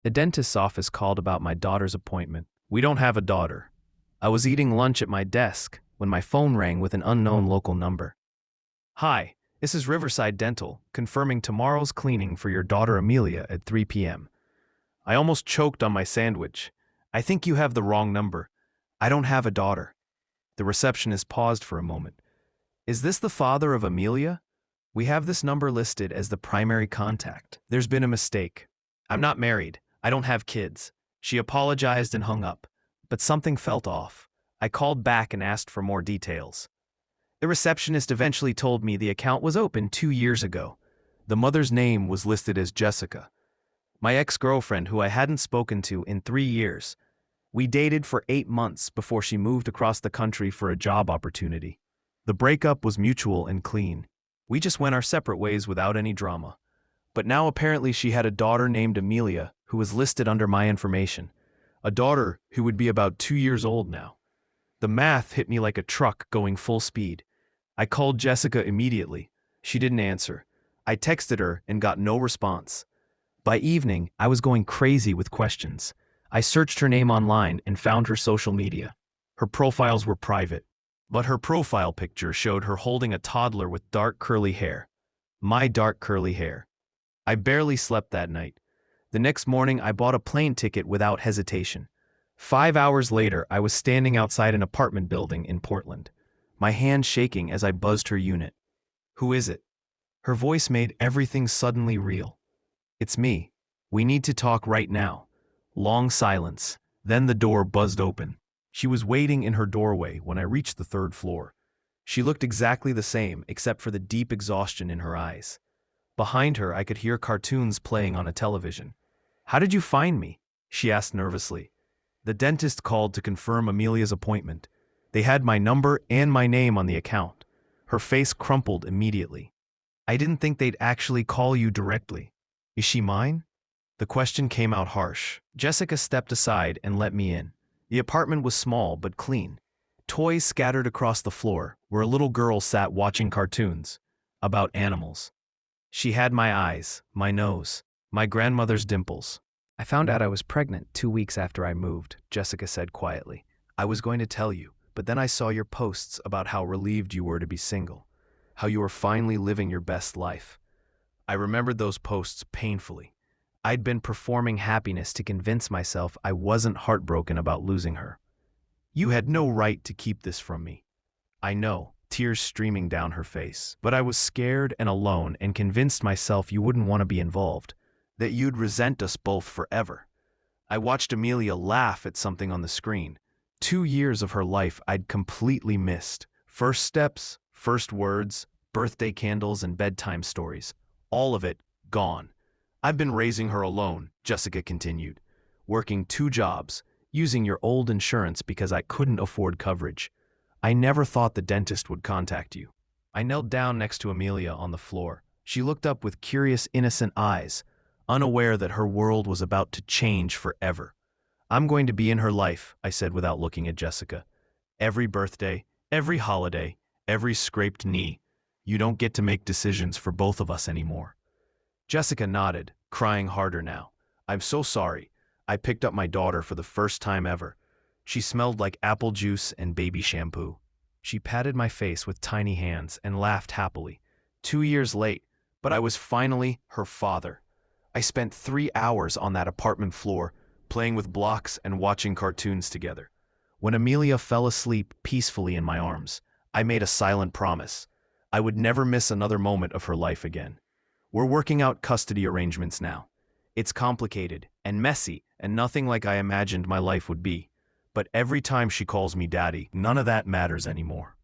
The dentist's office called about my daughter's appointment. We don't have a daughter. I was eating lunch at my desk when my phone rang with an unknown local number. Hi, this is Riverside Dental, confirming tomorrow's cleaning for your daughter Amelia at 3 p.m. I almost choked on my sandwich. I think you have the wrong number. I don't have a daughter. The receptionist paused for a moment. Is this the father of Amelia? We have this number listed as the primary contact. There's been a mistake. I'm not married. I don't have kids. She apologized and hung up, but something felt off. I called back and asked for more details. The receptionist eventually told me the account was open 2 years ago. The mother's name was listed as Jessica, my ex-girlfriend who I hadn't spoken to in 3 years. We dated for 8 months before she moved across the country for a job opportunity. The breakup was mutual and clean. We just went our separate ways without any drama. But now apparently she had a daughter named Amelia who was listed under my information. A daughter who would be about 2 years old now. The math hit me like a truck going full speed. I called Jessica immediately. She didn't answer. I texted her and got no response. By evening, I was going crazy with questions. I searched her name online and found her social media. Her profiles were private, but her profile picture showed her holding a toddler with dark curly hair. My dark curly hair. I barely slept that night. The next morning, I bought a plane ticket without hesitation. 5 hours later, I was standing outside an apartment building in Portland, my hand shaking as I buzzed her unit. Who is it? Her voice made everything suddenly real. It's me. We need to talk right now. Long silence. Then the door buzzed open. She was waiting in her doorway when I reached the 3rd floor. She looked exactly the same except for the deep exhaustion in her eyes. Behind her, I could hear cartoons playing on a television. How did you find me? She asked nervously. The dentist called to confirm Amelia's appointment. They had my number and my name on the account. Her face crumpled immediately. I didn't think they'd actually call you directly. Is she mine? The question came out harsh. Jessica stepped aside and let me in. The apartment was small but clean. Toys scattered across the floor where a little girl sat watching cartoons about animals. She had my eyes, my nose, my grandmother's dimples. I found out I was pregnant 2 weeks after I moved, Jessica said quietly. I was going to tell you, but then I saw your posts about how relieved you were to be single, how you were finally living your best life. I remembered those posts painfully. I'd been performing happiness to convince myself I wasn't heartbroken about losing her. You had no right to keep this from me. I know, tears streaming down her face, but I was scared and alone and convinced myself you wouldn't want to be involved, that you'd resent us both forever. I watched Amelia laugh at something on the screen. 2 years of her life I'd completely missed. First steps, first words, birthday candles and bedtime stories. All of it gone. I've been raising her alone, Jessica continued, working 2 jobs, using your old insurance because I couldn't afford coverage. I never thought the dentist would contact you. I knelt down next to Amelia on the floor. She looked up with curious, innocent eyes, unaware that her world was about to change forever. I'm going to be in her life, I said without looking at Jessica. Every birthday, every holiday, every scraped knee. You don't get to make decisions for both of us anymore. Jessica nodded, crying harder now. I'm so sorry. I picked up my daughter for the first time ever. She smelled like apple juice and baby shampoo. She patted my face with tiny hands and laughed happily. 2 years late, but I was finally her father. I spent 3 hours on that apartment floor, playing with blocks and watching cartoons together. When Amelia fell asleep peacefully in my arms, I made a silent promise. I would never miss another moment of her life again. We're working out custody arrangements now. It's complicated and messy and nothing like I imagined my life would be. But every time she calls me daddy, none of that matters anymore.